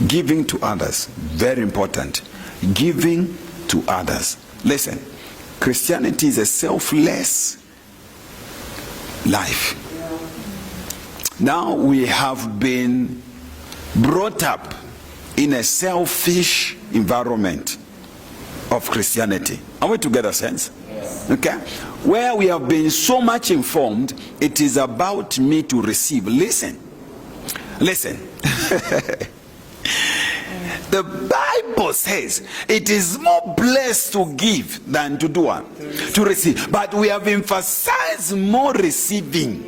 Giving to others, very important. Giving to others. Listen, Christianity is a selfless life. Now we have been brought up in a selfish environment of Christianity. Are we together, saints? Yes. Okay? Where we have been so much informed, it is about me to receive. Listen. The Bible says it is more blessed to give than to do what? To receive. But we have emphasized more receiving.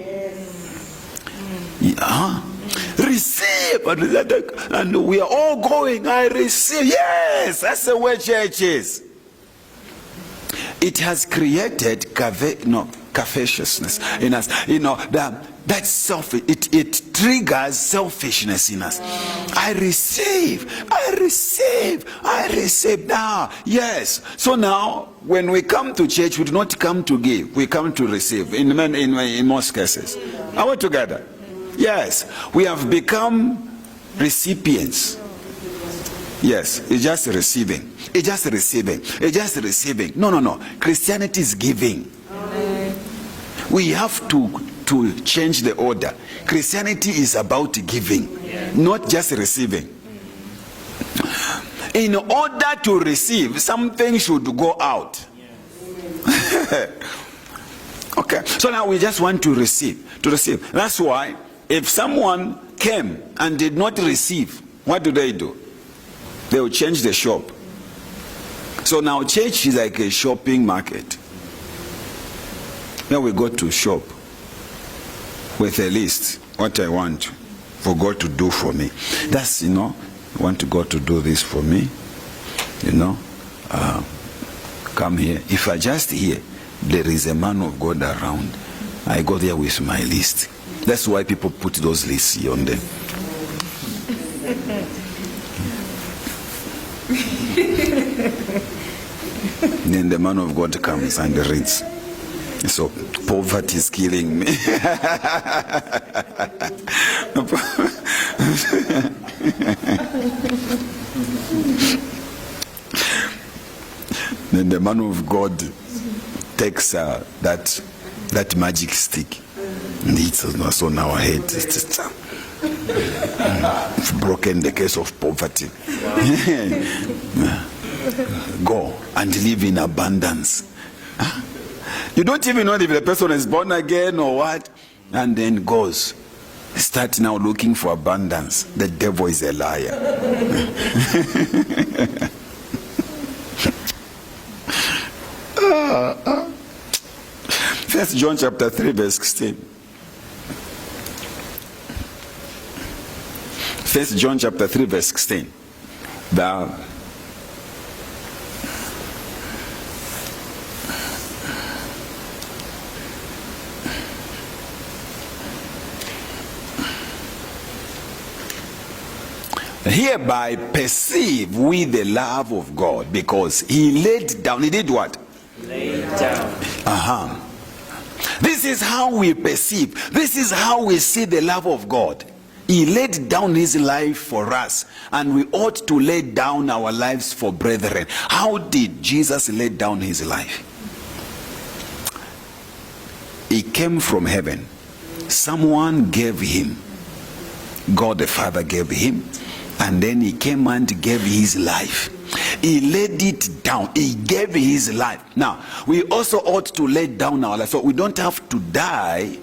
Yeah. Receive. And we are all going, I receive. Yes, that's the way church is. It has created covetousness in us. You know, that's selfish. It triggers selfishness in us. I receive now. Yes. So now, when we come to church, we do not come to give. We come to receive. In most cases. Are we together? Yes. We have become recipients. Yes. It's just receiving. It's just receiving. It's just receiving. No. Christianity is giving. We have to change the order. Christianity is about giving, not just receiving. In order to receive, something should go out. Okay, so now we just want to receive. That's why if someone came and did not receive, what do? They will change the shop. So now church is like a shopping market. Now we go to shop with a list, what I want for God to do for me. That's, I want God to do this for me. Come here. If I just hear there is a man of God around, I go there with my list. That's why people put those lists on them. Then the man of God comes and reads. So poverty is killing me. Then the man of God takes that magic stick and hits us on our head. Broken the case of poverty. Go and live in abundance. You don't even know if the person is born again or what, and then goes. Start now looking for abundance. The devil is a liar. First John chapter 3 verse 16. First John chapter 3 verse 16. Hereby perceive we the love of God, because he laid down. He did what? Laid down. This is how we perceive. This is how we see the love of God. He laid down his life for us, and we ought to lay down our lives for brethren. How did Jesus lay down his life? He came from heaven. Someone gave him. God the Father gave him. And then he came and gave his life. He laid it down. He gave his life. Now, we also ought to lay down our life. So we don't have to die,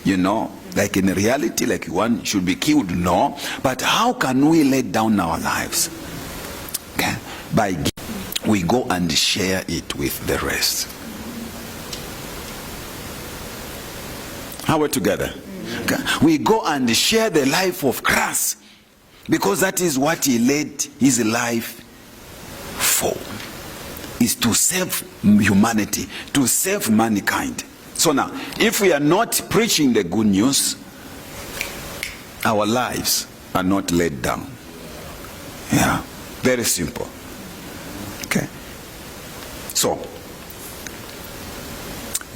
like in reality, like one should be killed. No. But how can we lay down our lives? Okay. We go and share it with the rest. How are we together? Okay. We go and share the life of Christ. Because that is what he laid his life for. Is to save humanity, to save mankind. So now, if we are not preaching the good news, our lives are not laid down. Yeah, very simple. Okay. So,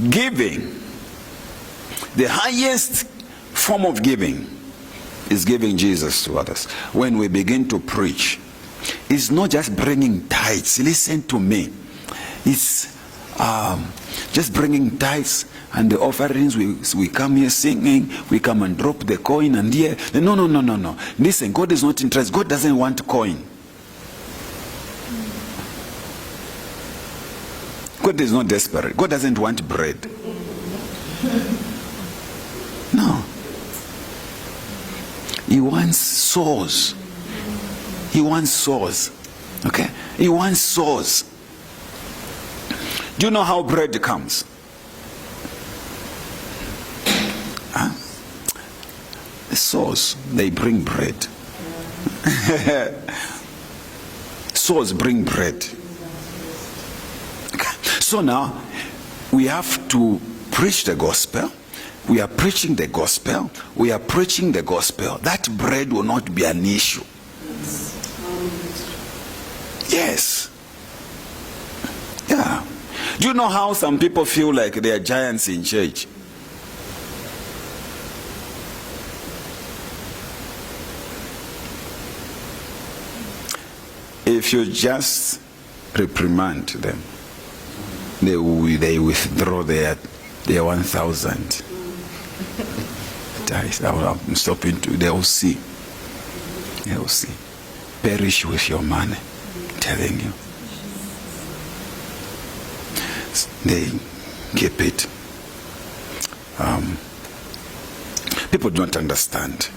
giving, the highest form of giving is giving Jesus to others. When we begin to preach, it's not just bringing tithes. Listen to me. It's just bringing tithes and the offerings. We come here singing. We come and drop the coin and here. No. Listen, God is not interested. God doesn't want coin. God is not desperate. God doesn't want bread. No. He wants souls. He wants souls. Okay? He wants souls. Do you know how bread comes? Huh? The souls, they bring bread. Souls bring bread. Okay. So now, we have to preach the gospel. We are preaching the gospel. We are preaching the gospel. That bread will not be an issue. Yes. Yeah. Do you know how some people feel like they are giants in church? If you just reprimand them, they withdraw their 1,000. I'm stopping to. They will see. They will see. Perish with your money. I'm telling you. They keep it. People don't understand.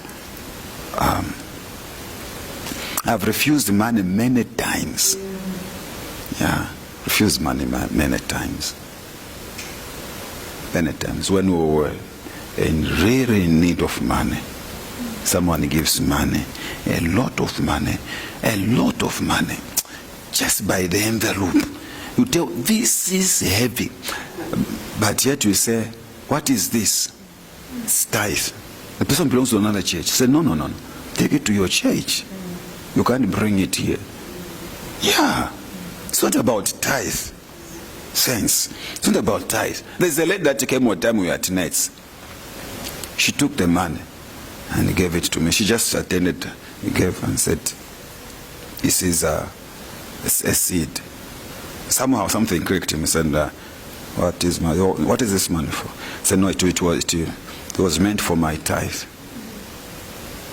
I've refused money many times. Yeah, refused money many times. Many times when we were really in need of money, someone gives money, a lot of money, just by the envelope. You tell, this is heavy, but yet you say, what is this? It's tithe. The person belongs to another church. Say, no, take it to your church. You can't bring it here. Yeah, it's not about tithe. Sense. It's not about tithe. There's a lady that came one time we were at nights. She took the money and gave it to me. She just attended, gave and said, this is a seed. Somehow something clicked him. He said, what is this money for? I said, no, it was meant for my tithe.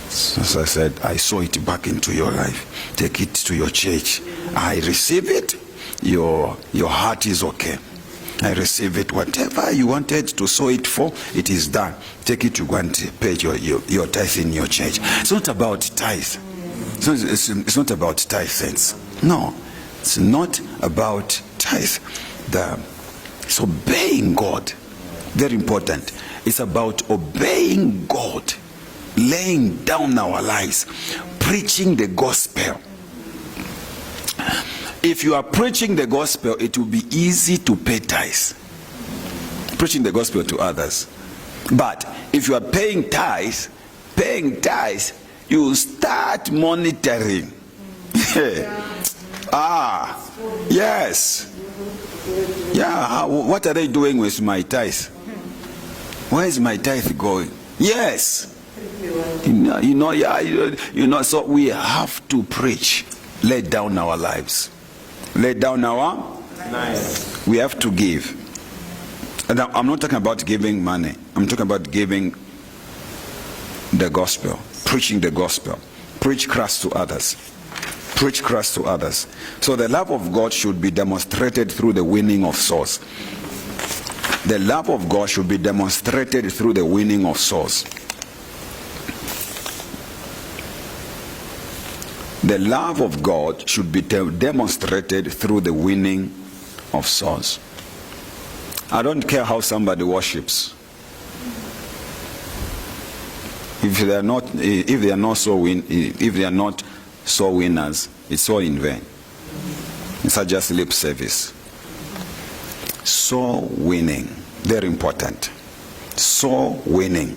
So I said, I sow it back into your life. Take it to your church. I receive it. Your heart is okay. I receive it. Whatever you wanted to sow it for, it is done. Take it to go and pay your tithe in your church. It's not about tithe. It's not about tithe sense. No, it's not about tithe. It's obeying God. Very important. It's about obeying God. Laying down our lives. Preaching the gospel. If you are preaching the gospel, it will be easy to pay tithes. Preaching the gospel to others. But if you are paying tithes, you start monitoring. Yes. Yeah, what are they doing with my tithe? Where is my tithe going? Yes. So we have to preach. Lay down our lives. Lay down our lives. We have to give. And I'm not talking about giving money. I'm talking about giving the gospel. Preaching the gospel. Preach Christ to others. Preach Christ to others. So the love of God should be demonstrated through the winning of souls. The love of God should be demonstrated through the winning of souls. The love of God should be demonstrated through the winning of souls. I don't care how somebody worships. If they are not soul winners, it's all in vain. It's just lip service. Soul winning, very important. Soul winning.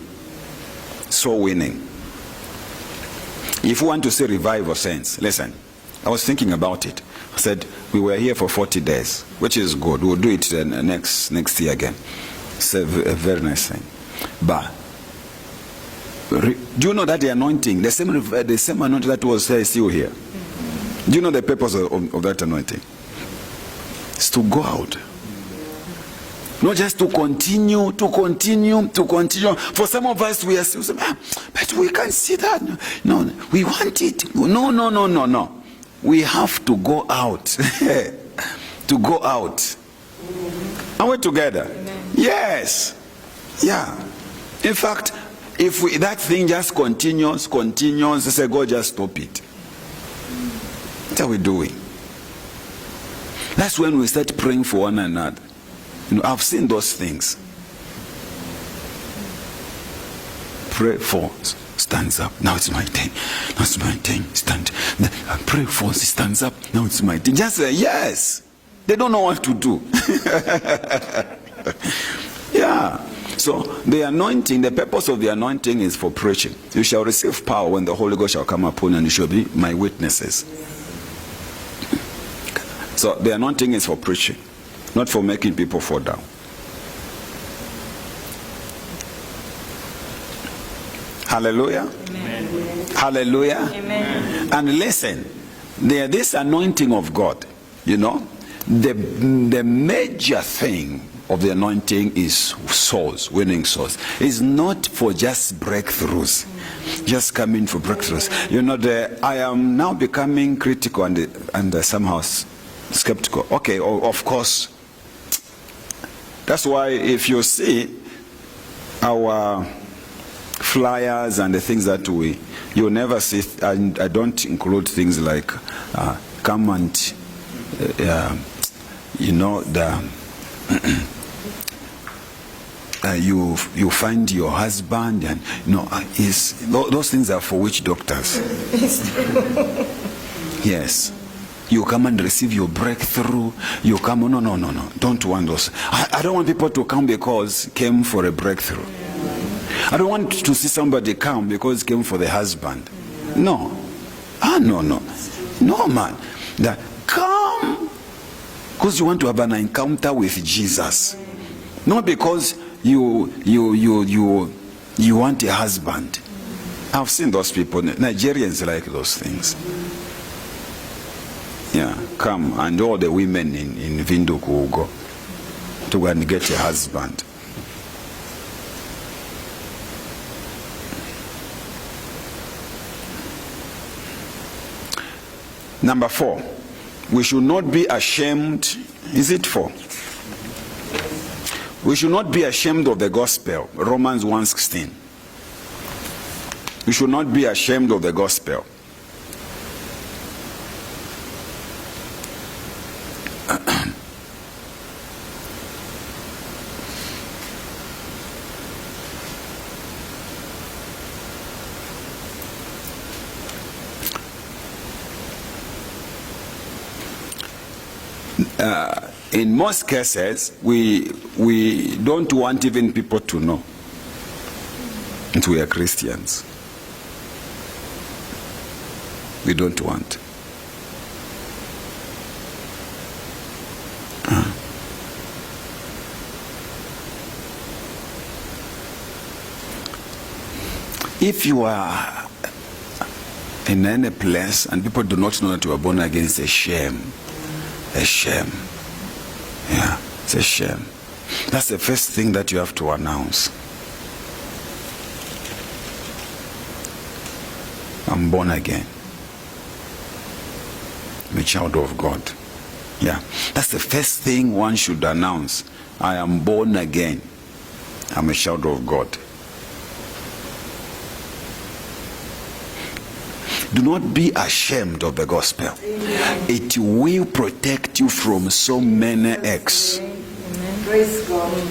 Soul winning. If you want to see revival saints, listen, I was thinking about it. I said, we were here for 40 days, which is good. We'll do it next year again. It's a very nice thing. But Do you know that the anointing, the same anointing that was still here? Do you know the purpose of that anointing? It's to go out. Not just to continue. For some of us, we are still saying, but we can't see that. No, we want it. No. We have to go out. To go out. Are we together? Amen. Yes. Yeah. In fact, if that thing just continues, they say, God, just stop it. What are we doing? That's when we start praying for one another. I've seen those things. Pray for, stands up. Now it's my turn. Now it's my turn. Stand. Pray for, stands up. Now it's my turn. Just say yes. They don't know what to do. Yeah. So the anointing, the purpose of the anointing is for preaching. You shall receive power when the Holy Ghost shall come upon you, and you shall be my witnesses. So the anointing is for preaching, not for making people fall down. Hallelujah. Amen. Hallelujah. Amen. And listen, this anointing of God, the major thing of the anointing is souls, winning souls. It's not for just breakthroughs, just coming for breakthroughs. I am now becoming critical and somehow skeptical. Okay, of course. That's why if you see our flyers and the things that you'll never see, I don't include things like come and you find your husband, and those things are for witch doctors. Yes. You come and receive your breakthrough. You come, no. Don't want those. I don't want people to come because came for a breakthrough. I don't want to see somebody come because came for the husband. No. No, man. Come because you want to have an encounter with Jesus. Not because you want a husband. I've seen those people. Nigerians like those things. Yeah, come, and all the women in Windhoek will go to go and get a husband. Number 4, we should not be ashamed. Is it 4? We should not be ashamed of the gospel. Romans 1:16. We should not be ashamed of the gospel. In most cases, we don't want even people to know that we are Christians. We don't want. If you are in any place and people do not know that you are born again, it's a shame. A shame. Yeah, it's a shame. That's the first thing that you have to announce. I'm born again. I'm a child of God. Yeah, that's the first thing one should announce. I am born again. I'm a child of God. Do not be ashamed of the gospel. Amen. It will protect you from so many acts. Praise God.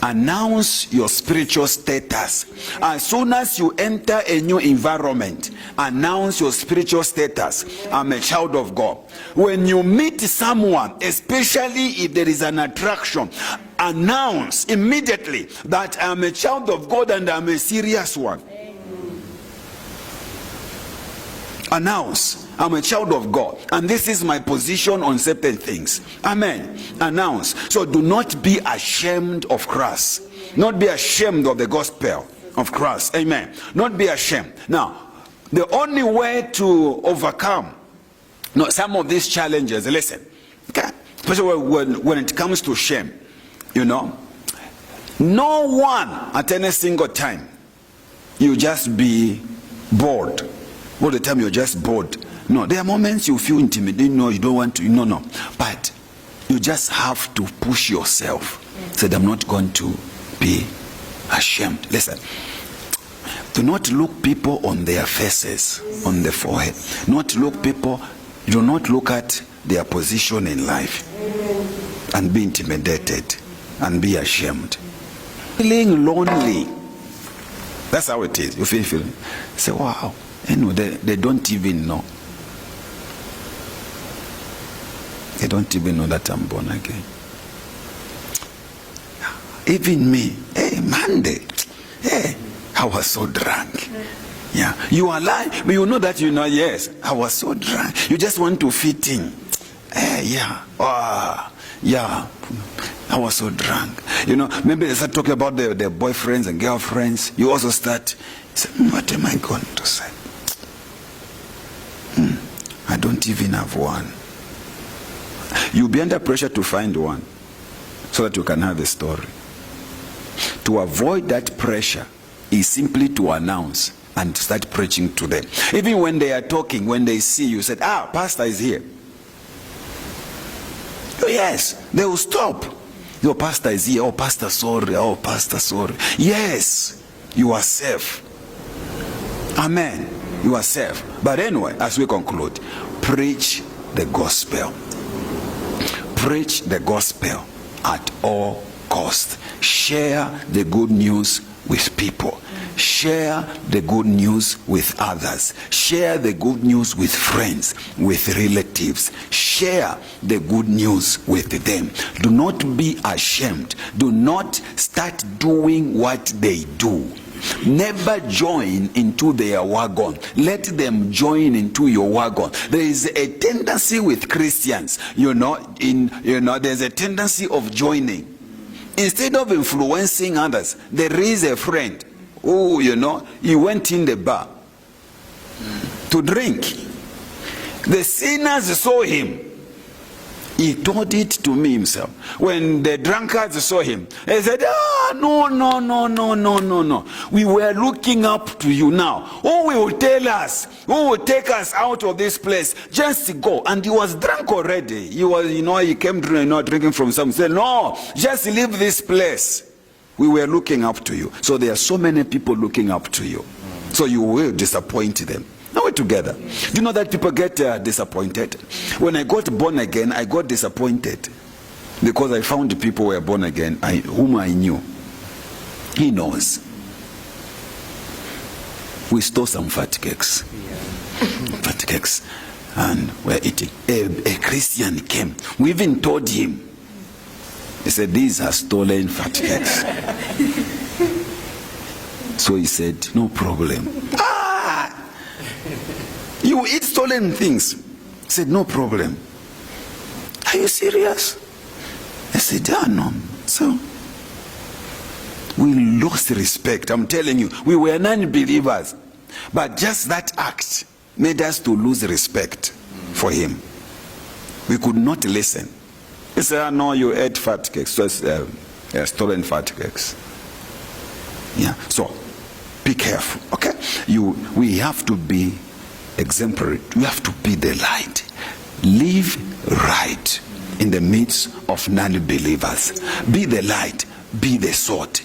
Announce your spiritual status. As soon as you enter a new environment, announce your spiritual status. I'm a child of God. When you meet someone, especially if there is an attraction, announce immediately that I'm a child of God and I'm a serious one. Announce, I'm a child of God, and this is my position on certain things. Amen. Announce. So do not be ashamed of Christ. Not be ashamed of the gospel. of Christ. Amen. Not be ashamed. Now, the only way to overcome some of these challenges, listen, okay, especially when it comes to shame, no one at any single time you just be bored. All the time you're just bored. No, there are moments you feel intimidated. No, you don't want to. No. But you just have to push yourself. Said, I'm not going to be ashamed. Listen, do not look people on their faces, on the forehead. Do not look at their position in life and be intimidated and be ashamed. Feeling lonely. That's how it is. You feel. Say, wow. They don't even know. They don't even know that I'm born again. Even me. Hey, Monday. Hey, I was so drunk. Yeah. You are lying, but you know that yes, I was so drunk. You just want to fit in. Hey, yeah. Yeah. I was so drunk. Maybe they start talking about their boyfriends and girlfriends. You also start saying, what am I going to say? I don't even have one. You'll be under pressure to find one so that you can have a story. To avoid that pressure is simply to announce and start preaching to them. Even when they are talking, when they see you, said, pastor is here. Oh, yes, they will stop. Your pastor is here. Oh, pastor, sorry. Oh, pastor, sorry. Yes, you are safe. Amen. You are safe. But anyway, as we conclude, preach the gospel. Preach the gospel at all costs. Share the good news with people. Share the good news with others. Share the good news with friends, with relatives. Share the good news with them. Do not be ashamed. Do not start doing what they do. Never join into their wagon. Let them join into your wagon. There is a tendency with Christians, there's a tendency of joining. Instead of influencing others, there is a friend who, he went in the bar to drink. The sinners saw him. He told it to me himself. When the drunkards saw him, they said, no. We were looking up to you now. Who will tell us? Who will take us out of this place? Just go. And he was drunk already. He was, he came drinking from some. He said, no, just leave this place. We were looking up to you. So there are so many people looking up to you. So you will disappoint them. Now we're together. Do you know that people get disappointed? When I got born again, I got disappointed because I found people who were born again whom I knew. He knows. We stole some fat cakes. Fat cakes. And we're eating. A Christian came. We even told him. He said, these are stolen fat cakes. So he said, no problem. You eat stolen things. He said, no problem. Are you serious? I said, no. So we lost respect. I'm telling you, we were non-believers. But just that act made us to lose respect for him. We could not listen. He said, no, you ate fat cakes. So it's stolen fat cakes. Yeah. So be careful. Okay? We have to be exemplary. We have to be the light. Live right in the midst of non-believers. Be the light. Be the sword.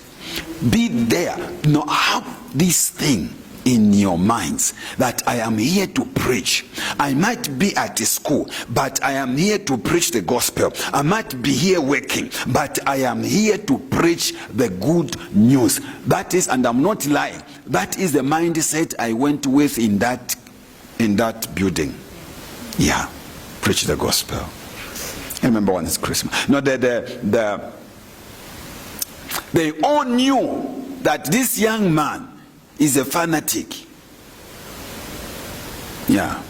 Be there. Now have this thing in your minds that I am here to preach. I might be at a school, but I am here to preach the gospel. I might be here working, but I am here to preach the good news. That is, and I'm not lying, that is the mindset I went with in that building. Yeah, preach the gospel. I remember when it's Christmas. No, they all knew that this young man is a fanatic. Yeah.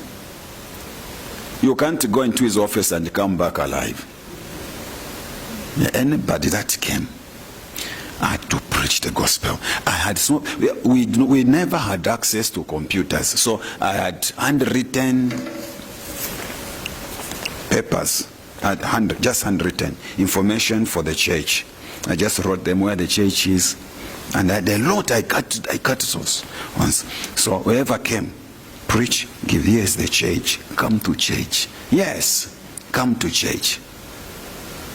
You can't go into his office and come back alive. Yeah, anybody that came, I had to preach the gospel. I had we never had access to computers, so I had handwritten papers, just handwritten information for the church. I just wrote them where the church is, and I had a lot. I cut those once. So whoever came, preach, give, here's the church, come to church. Yes, come to church.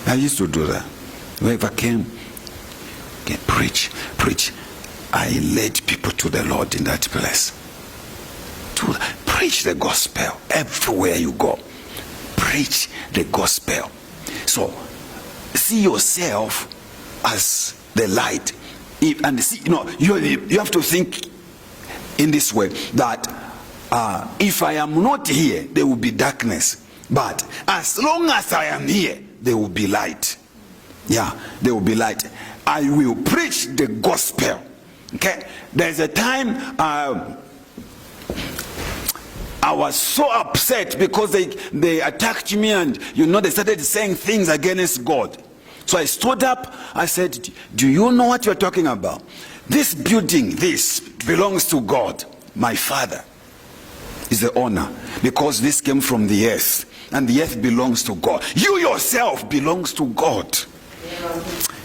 I used to do that. Whoever came, preach. I led people to the Lord in that place. To preach the gospel everywhere you go. Preach the gospel. So see yourself as the light. And see, you have to think in this way, that if I am not here, there will be darkness. But as long as I am here, there will be light. Yeah, there will be light. I will preach the gospel. Okay? There's a time I was so upset because they attacked me, and they started saying things against God. So I stood up. I said, do you know what you're talking about? This building, this belongs to God. My Father is the owner, because this came from the earth, and the earth belongs to God. You yourself belongs to God.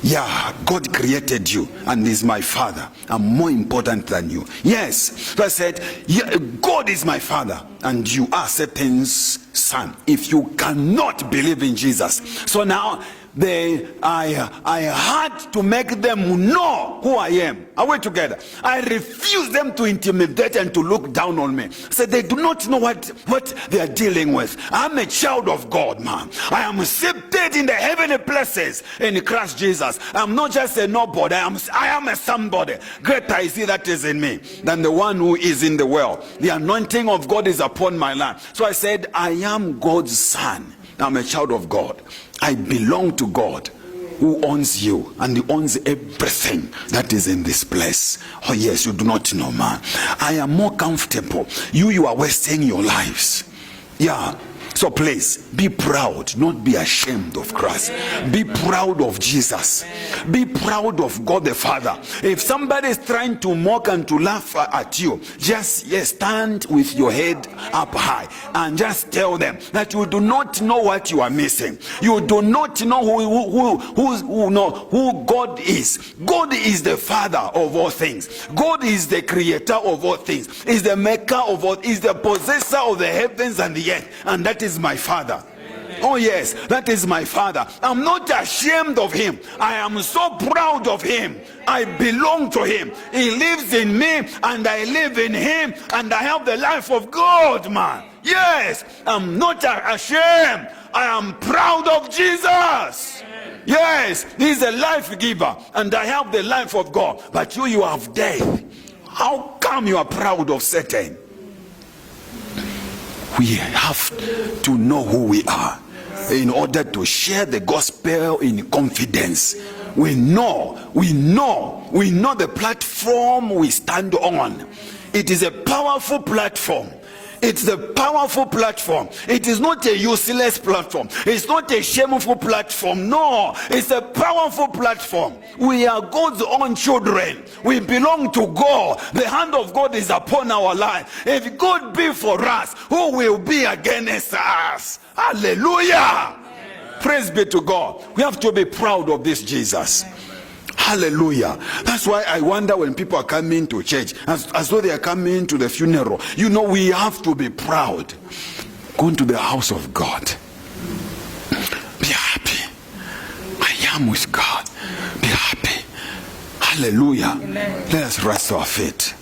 Yeah, God created you and is my Father. I'm more important than you. Yes. So I said, yeah, God is my Father and you are Satan's son if you cannot believe in Jesus. So now I had to make them know who I am. Are we together? I refused them to intimidate and to look down on me. So they do not know what they are dealing with. I'm a child of God, man. I am seated in the heavenly places in Christ Jesus. I'm not just a nobody. I am a somebody. Greater is he that is in me than the one who is in the world. The anointing of God is upon my life. So I said, I am God's son. I'm a child of God. I belong to God who owns you, and he owns everything that is in this place. Oh yes, you do not know, man. I am more comfortable. You are wasting your lives. Yeah. So please, be proud, not be ashamed of Christ. Be proud of Jesus. Be proud of God the Father. If somebody is trying to mock and to laugh at you, just stand with your head up high and just tell them that you do not know what you are missing. You do not know who God is. God is the Father of all things. God is the creator of all things. Is the maker of all, is the possessor of the heavens and the earth. And that is my Father. Amen. Oh yes, that is my Father. I'm not ashamed of him. I am so proud of him. I belong to him. He lives in me and I live in him, and I have the life of God, man. Yes, I'm not ashamed. I am proud of Jesus. Amen. Yes, he's a life giver and I have the life of God. But you have death. How come you are proud of Satan? We have to know who we are in order to share the gospel in confidence. We know the platform we stand on. It is a powerful platform. It's a powerful platform. It is not a useless platform. It's not a shameful platform. No, it's a powerful platform. We are God's own children. We belong to God. The hand of God is upon our life. If God be for us, who will be against us? Hallelujah. Amen. Praise be to God. We have to be proud of this Jesus. Hallelujah. That's why I wonder when people are coming to church as though they are coming to the funeral. We have to be proud. Going to the house of God. Be happy. I am with God. Be happy. Hallelujah. Amen. Let us rest our feet.